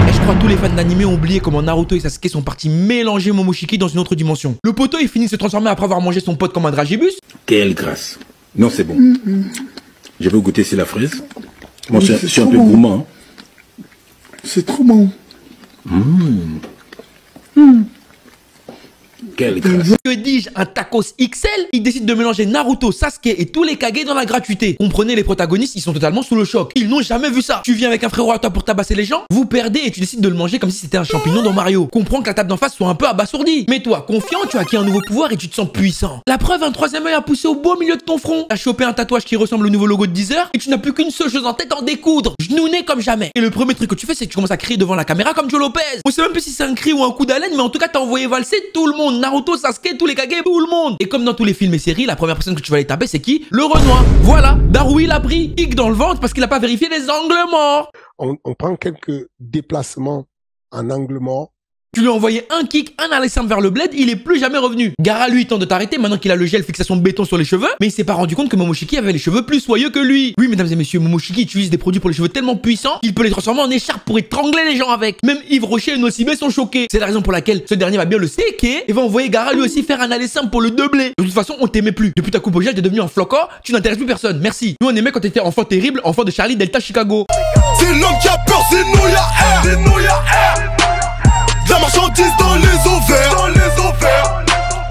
Et je crois que tous les fans d'anime ont oublié comment Naruto et Sasuke sont partis mélanger Momoshiki dans une autre dimension. Le poteau il finit de se transformer après avoir mangé son pote comme un dragibus. Quelle grâce. Non, c'est bon. Je veux goûter c'est la fraise. Moi, Oui, je suis un peu gourmand. C'est trop bon. Quelle grâce. Que dis-je, un tacos XL? Il décide de mélanger Naruto, Sasuke et tous les Kage dans la gratuité. Comprenez, les protagonistes, ils sont totalement sous le choc. Ils n'ont jamais vu ça. Tu viens avec un frérot à toi pour tabasser les gens, vous perdez et tu décides de le manger comme si c'était un champignon dans Mario. Comprends que la table d'en face soit un peu abasourdie. Mais toi, confiant, tu as acquis un nouveau pouvoir et tu te sens puissant. La preuve, un troisième œil a poussé au beau milieu de ton front. T'as chopé un tatouage qui ressemble au nouveau logo de Deezer et tu n'as plus qu'une seule chose en tête, en découdre. Genouné comme jamais. Et le premier truc que tu fais, c'est que tu commences à crier devant la caméra comme Joe Lopez. On sait même plus si c'est un cri ou un coup d'haleine, mais en tout cas, t'as envoyé valser tout le monde. Naruto, Sasuke, tous les Kage, tout le monde. Et comme dans tous les films et séries, la première personne que tu vas aller taper, c'est qui? Le Renoir. Voilà, Darui l'a pris, kick dans le ventre parce qu'il a pas vérifié les angles morts. On prend quelques déplacements en angle mort. Tu lui as envoyé un kick, un Alessandre vers le bled, il est plus jamais revenu. Gara lui tente de t'arrêter maintenant qu'il a le gel fixé à son béton sur les cheveux, mais il s'est pas rendu compte que Momoshiki avait les cheveux plus soyeux que lui. Oui, mesdames et messieurs, Momoshiki utilise des produits pour les cheveux tellement puissants qu'il peut les transformer en écharpe pour étrangler les gens avec. Même Yves Rocher et Nocibé sont choqués. C'est la raison pour laquelle ce dernier va bien le séquer et va envoyer Gara lui aussi faire un Alessandre pour le doubler. De toute façon, on t'aimait plus. Depuis ta coupe au gel, t'es devenu un floco, tu n'intéresses plus personne. Merci. Nous on aimait quand t'étais enfant terrible, enfant de Charlie Delta Chicago. C'est l'homme qui a peur, c'est nous y'a air, c'est nous y'a air. La marchandise dans les ovaires,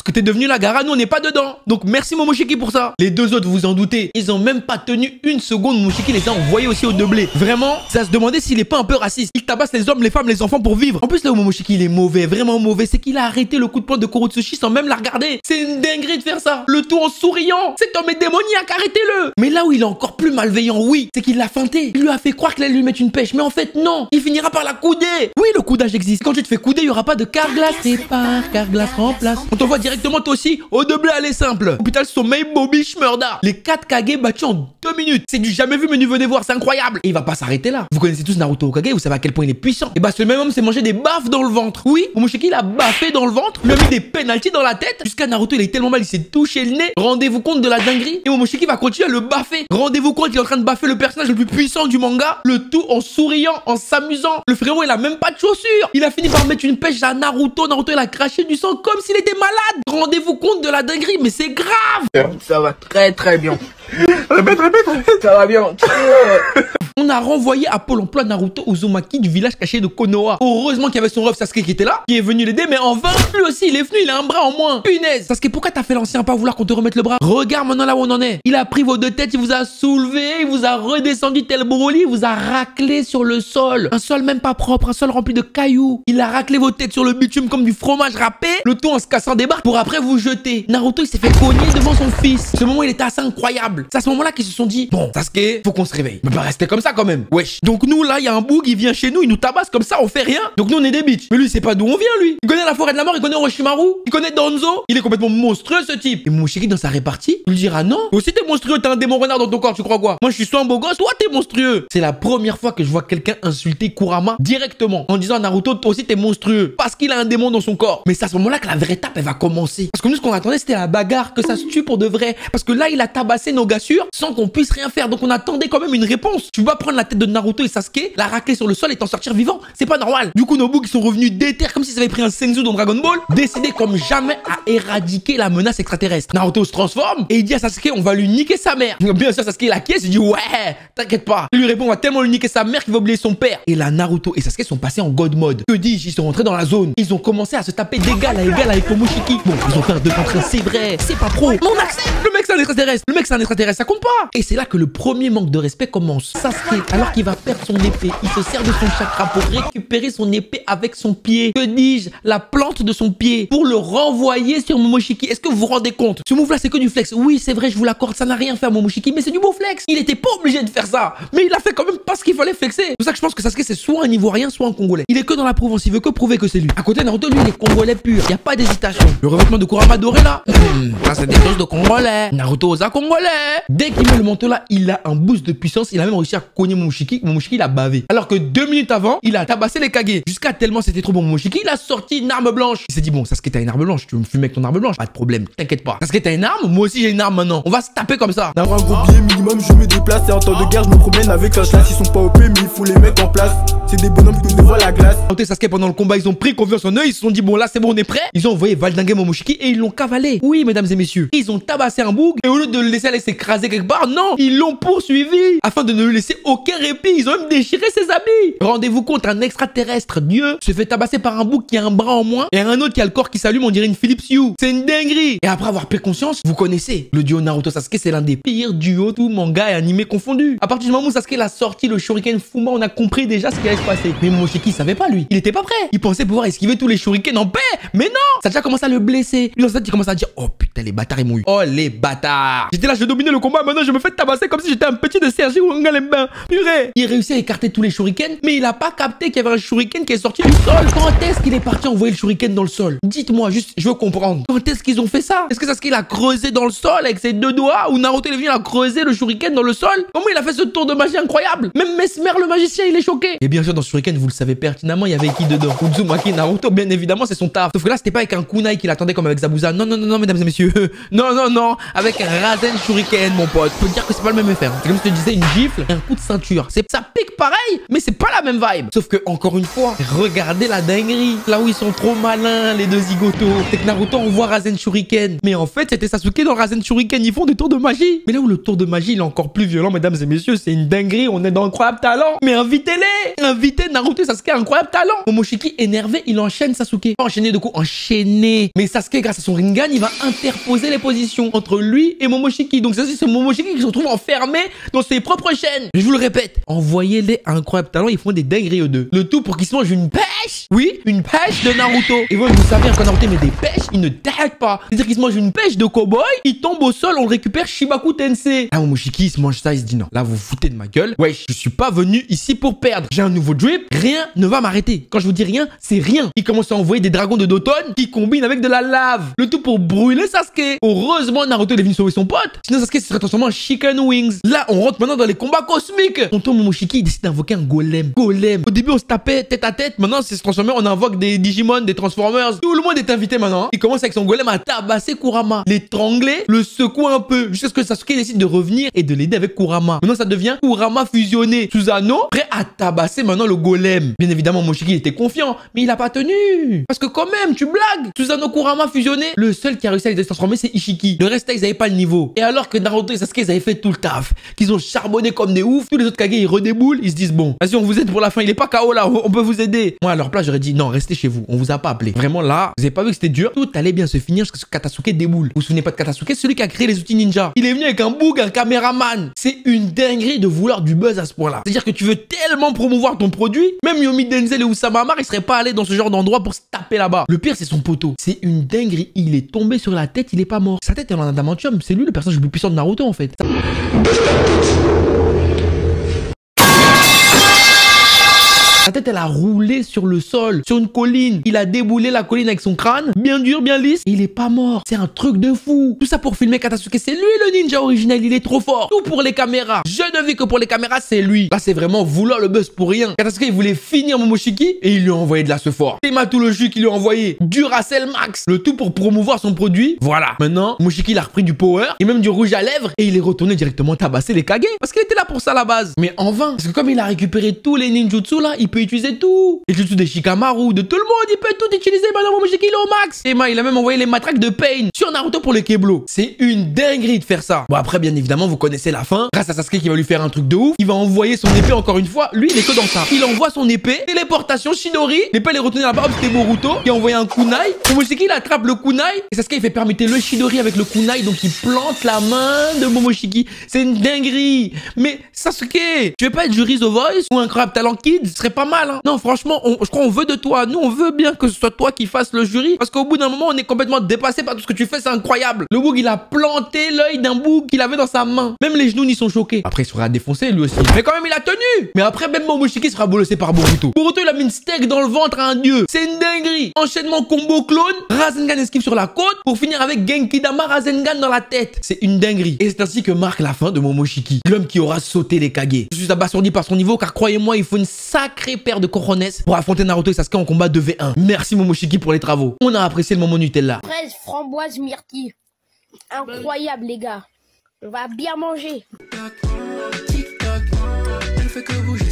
Que t'es devenu la Gara, nous on n'est pas dedans. Donc merci Momoshiki pour ça. Les deux autres, vous vous en doutez, ils ont même pas tenu une seconde. Momoshiki les a envoyés aussi au doublé. Vraiment, ça se demandait s'il est pas un peu raciste. Il tabasse les hommes, les femmes, les enfants pour vivre. En plus là où Momoshiki il est mauvais, vraiment mauvais, c'est qu'il a arrêté le coup de poing de Kurotsuchi sans même la regarder. C'est une dinguerie de faire ça. Le tout en souriant. Cet homme est démoniaque, arrêtez-le. Mais là où il est encore plus malveillant, oui, c'est qu'il l'a feinté. Il lui a fait croire qu'il allait lui mettre une pêche, mais en fait non. Il finira par la couder. Oui, le coudage existe. Quand tu te fais couder, il y aura pas de Carglass répare, Carglass remplace. On t'envoie directement toi aussi au doublé, elle est simple. Hôpital Sommeil, Bobby Schmurda. Les 4 Kage battus en 2 minutes. C'est du jamais vu, menu venez voir, c'est incroyable. Et il va pas s'arrêter là. Vous connaissez tous Naruto Hokage, vous savez à quel point il est puissant. Et bah ce même homme s'est mangé des baffes dans le ventre. Oui, Momoshiki l'a baffé dans le ventre, lui a mis des penalties dans la tête. Jusqu'à Naruto, il est tellement mal, il s'est touché le nez. Rendez-vous compte de la dinguerie. Et Momoshiki va continuer à le baffer. Rendez-vous compte qu'il est en train de baffer le personnage le plus puissant du manga. Le tout en souriant, en s'amusant. Le frérot, il a même pas de chaussures. Il a fini par mettre une pêche à Naruto. Naruto, il a craché du sang comme s'il était malade. Rendez-vous compte de la dinguerie, mais c'est grave. Ça va très bien. Répète. Ça va bien. On a renvoyé à Pôle emploi Naruto Uzumaki du village caché de Konoha. Heureusement qu'il y avait son ref Sasuke qui était là, qui est venu l'aider, mais en vain. Lui aussi, il est venu, il a un bras en moins. Punaise. Sasuke, pourquoi t'as fait l'ancien pas vouloir qu'on te remette le bras? Regarde maintenant là où on en est. Il a pris vos deux têtes, il vous a soulevé, il vous a redescendu tel Broly, il vous a raclé sur le sol. Un sol même pas propre, un sol rempli de cailloux. Il a raclé vos têtes sur le bitume comme du fromage râpé, le tout en se cassant des barres pour après vous jeter. Naruto, il s'est fait cogner devant son fils. Ce moment, il était assez incroyable. C'est à ce moment-là qu'ils se sont dit, bon, Sasuke, faut qu'on se réveille. Mais pas rester comme ça quand même. Wesh. Donc nous, là, il y a un boug, il vient chez nous, il nous tabasse comme ça, on fait rien. Donc nous, on est des bitches. Mais lui, il sait pas d'où on vient, lui. Il connaît la forêt de la mort, il connaît Orochimaru, il connaît Danzo. Il est complètement monstrueux, ce type. Et Momoshiki, dans sa répartie, il lui dira non. Toi aussi, t'es monstrueux, t'as un démon renard dans ton corps, tu crois quoi? Moi, je suis soit un beau gosse, toi, t'es monstrueux. C'est la première fois que je vois quelqu'un insulter Kurama directement en disant à Naruto, toi aussi, t'es monstrueux. Parce qu'il a un démon dans son corps. Mais c'est à ce moment-là que la vraie étape, elle va commencer. Parce que nous, ce qu'on attendait, c'était la bagarre, que ça se tue pour de vrai. Parce que là, il a tabassé nos gassures sans qu'on puisse rien faire. Donc on attendait quand même une réponse. Tu vas prendre la tête de Naruto et Sasuke, la racler sur le sol et t'en sortir vivant. C'est pas normal. Du coup, nos bougs, ils sont revenus déter comme s'ils avaient pris un Senzu dans Dragon Ball, décidés comme jamais à éradiquer la menace extraterrestre. Naruto se transforme et il dit à Sasuke, on va lui niquer sa mère. Bien sûr, Sasuke la caisse, il dit ouais, t'inquiète pas. Il lui répond, on va tellement lui niquer sa mère qu'il va oublier son père. Et là, Naruto et Sasuke sont passés en God mode. Que dis-je, ils sont rentrés dans la zone. Ils ont commencé à se taper d'égal à égal avec Momoshiki. Bon, ils ont fait un 2 contre 1, c'est vrai, c'est pas pro. Mais on accepte. Le mec, c'est un extraterrestre. Le mec, c'est un extraterrestre, ça compte pas. Et c'est là que le premier manque de respect commence. Sasuke, alors qu'il va perdre son épée, il se sert de son chakra pour récupérer son épée avec son pied. Que dis-je, la plante de son pied, pour le renvoyer sur Momoshiki. Est-ce que vous vous rendez compte? Ce move là, c'est que du flex. Oui, c'est vrai, je vous l'accorde, ça n'a rien fait à Momoshiki, mais c'est du beau flex. Il était pas obligé de faire ça, mais il a fait quand même pas ce qu'il fallait flexer. C'est pour ça que je pense que Sasuke, c'est soit un Ivoirien, soit un Congolais. Il est que dans la province, il veut que prouver que c'est lui. À côté, Naruto, lui, il est Congolais pur. Y a pas d'hésitation. Le revêtement de Kurama doré là, ça c'est des choses de Congolais. Naruto osa Congolais. Dès qu'il met le manteau là, il a un boost de puissance. Il a même réussi à cogner Momoshiki. Momoshiki, il a bavé. Alors que 2 minutes avant, il a tabassé les Kage. Jusqu'à tellement c'était trop bon Momoshiki, il a sorti une arme blanche. Il s'est dit, bon, Sasuke, t'as une arme blanche. Tu veux me fumer avec ton arme blanche? Pas de problème, t'inquiète pas. Sasuke, t'as une arme? Moi aussi, j'ai une arme maintenant. On va se taper comme ça. D'avoir un gros billet minimum, je me déplace. Et en temps de guerre, je me promène avec un classe. Ils sont pas OP, mais il faut les mettre en place. c'est des bonhommes qui nous dévoilent la glace. Naruto et Sasuke pendant le combat, ils ont pris confiance en eux, ils se sont dit bon là c'est bon on est prêt. Ils ont envoyé valdinguer Momoshiki et ils l'ont cavalé. Oui mesdames et messieurs, ils ont tabassé un boug et au lieu de le laisser aller s'écraser quelque part, non, ils l'ont poursuivi afin de ne lui laisser aucun répit. Ils ont même déchiré ses habits. Rendez-vous compte, un extraterrestre, Dieu, se fait tabasser par un boug qui a un bras en moins et un autre qui a le corps qui s'allume, on dirait une Philips Hue. C'est une dinguerie. Et après avoir pris conscience, vous connaissez, le duo Naruto Sasuke, c'est l'un des pires duos tout manga et animé confondus. À partir du moment où Sasuke a sorti le shuriken Fuma, on a compris déjà ce qui allait se passer. Mais Momoshiki savait pas lui, il était pas prêt. Il pensait pouvoir esquiver tous les shurikens en paix, mais non. Ça a déjà commencé à le blesser. Lui dans sa tête il commence à dire oh putain les bâtards ils m'ont eu. Oh les bâtards. J'étais là, je dominais le combat, maintenant je me fais tabasser comme si j'étais un petit de Sergi ou un Galembain. Purée. Il réussit à écarter tous les shurikens, mais il a pas capté qu'il y avait un shuriken qui est sorti du sol. Quand est-ce qu'il est parti envoyer le shuriken dans le sol? Dites-moi juste, je veux comprendre. Quand est-ce qu'ils ont fait ça? Est-ce que Sasuke a creusé dans le sol avec ses deux doigts ou Naruto il est venu a creusé le shuriken dans le sol? Comment il a fait ce tour de magie incroyable? Même Mesmer le magicien il est choqué. Et bien sûr dans ce shuriken vous le savez pertinemment il y avait qui dedans? Uzumaki Naruto bien évidemment c'est son taf. Sauf que là c'était pas avec un kunai qu'il attendait comme avec Zabuza. Non non non non mesdames et messieurs. Non avec un Rasen shuriken mon pote. Je peux dire que c'est pas le même effet. C'est comme si je te disais une gifle et un coup de ceinture. Ça pique pareil mais c'est pas la même vibe. Sauf que encore une fois regardez la dinguerie. Là où ils sont trop malins les deux zigotos. C'est que Naruto envoie Rasen shuriken. Mais en fait c'était Sasuke dans Rasen shuriken. Ils font des tours de magie. Mais là où le tour de magie il est encore plus violent mesdames et messieurs c'est une dinguerie. On est dans Incroyable Talent. Mais invitez-les. Invitez Naruto et Sasuke à Incroyable Talent. Momoshiki énervé il enchaîne Sasuke. Pas enchaîner de coup enchaîner. Mais Sasuke grâce à son Rinnegan il va interposer les positions entre lui et Momoshiki. Donc c'est Momoshiki qui se retrouve enfermé dans ses propres chaînes. Je vous le répète, envoyez-les à Incroyable Talent, ils font des dingueries eux deux. Le tout pour qu'ils se mangent une pêche. Oui, une pêche de Naruto. Et vous savez, quand Naruto met des pêches, il ne t'arrête pas. C'est-à-dire qu'il se mange une pêche de cow-boy, il tombe au sol, on le récupère Shibaku Tensei. Ah, Momoshiki, il se mange ça, il se dit non, là vous vous foutez de ma gueule. Wesh, je suis pas venu ici pour perdre. J'ai un nouveau drip, rien ne va m'arrêter. Quand je vous dis rien, c'est rien. Il commence à envoyer des dragons de d'automne qui combinent avec de la lave. Le tout pour brûler Sasuke. Heureusement, Naruto il est venu sauver son pote. Sinon, Sasuke se serait transformé en Chicken Wings. Là, on rentre maintenant dans les combats cosmiques. Tonton Momoshiki, il décide d'invoquer un golem. Au début, on se tapait tête à tête. Maintenant, c'est se transformer. On invoque des Digimon, des Transformers. Tout le monde est invité maintenant. Il commence avec son golem à tabasser Kurama, l'étrangler, le secouer un peu, jusqu'à ce que Sasuke décide de revenir et de l'aider avec Kurama. Maintenant, ça devient Kurama fusionné. Susanoo, prêt à tabasser maintenant le golem. Bien évidemment, Momoshiki était confiant, mais il a pas tenu. Parce que quand même, tu blagues. Susanoo, Kurama fusionné. Le seul qui a réussi à les transformer, c'est Ishiki. Le reste, ils avaient pas le niveau. Et alors que Naruto et Sasuke, ils avaient fait tout le taf, qu'ils ont charbonné comme des oufs, tous les autres Kage, ils redéboulent, ils se disent bon, vas-y, on vous aide pour la fin, il est pas KO là, on peut vous aider. Moi, à leur place, j'aurais dit non, restez chez vous, on vous a pas appelé. Vraiment là, vous avez pas vu que c'était dur, tout allait bien se finir jusqu'à ce que Katasuke déboule. Vous vous souvenez pas de Katasuke, celui qui a créé les outils ninja. Il est venu avec un boug, un caméraman. C'est une dinguerie de vouloir du buzz à ce point-là. C'est-à-dire que tu veux tellement promouvoir ton produit, même Yomi Denzel et Oussama Ammar, ils seraient pas allés dans ce genre d'endroit pour se taper là-bas. Le pire, c'est son poteau. C'est une dinguerie. Il est tombé sur la tête, il est pas mort. Sa tête est en adamantium. C'est lui le personnage le plus puissant de Naruto en fait. Sa tête, elle a roulé sur le sol, sur une colline. Il a déboulé la colline avec son crâne, bien dur, bien lisse. Et il est pas mort. C'est un truc de fou. Tout ça pour filmer Katasuke. C'est lui le ninja original. Il est trop fort. Tout pour les caméras. Je ne vis que pour les caméras, c'est lui. Là, c'est vraiment vouloir le buzz pour rien. Katasuke, il voulait finir Momoshiki et il lui a envoyé de la ce fort. Tematou le jus qu'il lui a envoyé. Duracell Max. Le tout pour promouvoir son produit. Voilà. Maintenant, Momoshiki, il a repris du power et même du rouge à lèvres et il est retourné directement tabasser les Kage. Parce qu'il était là pour ça à la base. Mais en vain. Parce que comme il a récupéré tous les ninjutsu là, il peut utiliser tout. Les jutsu des Shikamaru, de tout le monde, il peut tout utiliser. Maintenant, Momoshiki, il est au max. Et il a même envoyé les matraques de Pain sur Naruto pour les Keblo. C'est une dinguerie de faire ça. Bon, après, bien évidemment, vous connaissez la fin. Grâce à Sasuke qui va lui faire un truc de ouf, il va envoyer son épée encore une fois. Lui, il est que dans ça. Il envoie son épée, téléportation, Shidori. L'épée, elle est retenue là-bas. C'était Boruto qui a envoyé un kunai. Momoshiki, il attrape le kunai. Et Sasuke, il fait permuter le Shidori avec le kunai. Donc, il plante la main de Momoshiki. C'est une dinguerie. Mais Sasuke, tu veux pas être jury The Voice ou Incroyable Talent Kids? Ce serait pas mal, hein. Non, franchement, je crois qu'on veut de toi. Nous, on veut bien que ce soit toi qui fasses le jury. Parce qu'au bout d'un moment, on est complètement dépassé par tout ce que tu fais. C'est incroyable. Le boug, il a planté l'œil d'un boug qu'il avait dans sa main. Même les genoux n'y sont choqués. Après, il sera défoncé lui aussi. Mais quand même, il a tenu. Mais après, même Momoshiki sera bolossé par Boruto. Boruto, il a mis une steak dans le ventre à un dieu. C'est une dinguerie. Enchaînement combo clone. Rasengan esquive sur la côte pour finir avec Genkidama Rasengan dans la tête. C'est une dinguerie. Et c'est ainsi que marque la fin de Momoshiki. L'homme qui aura sauté les Kage. Je suis abasourdi par son niveau car croyez-moi, il faut une sacrée paire de cojones pour affronter Naruto et Sasuke en combat 2v1. Merci Momoshiki pour les travaux. On a apprécié le moment Nutella. Fraise, framboise, myrtille. Incroyable les gars. On va bien manger. Elle fait que bouger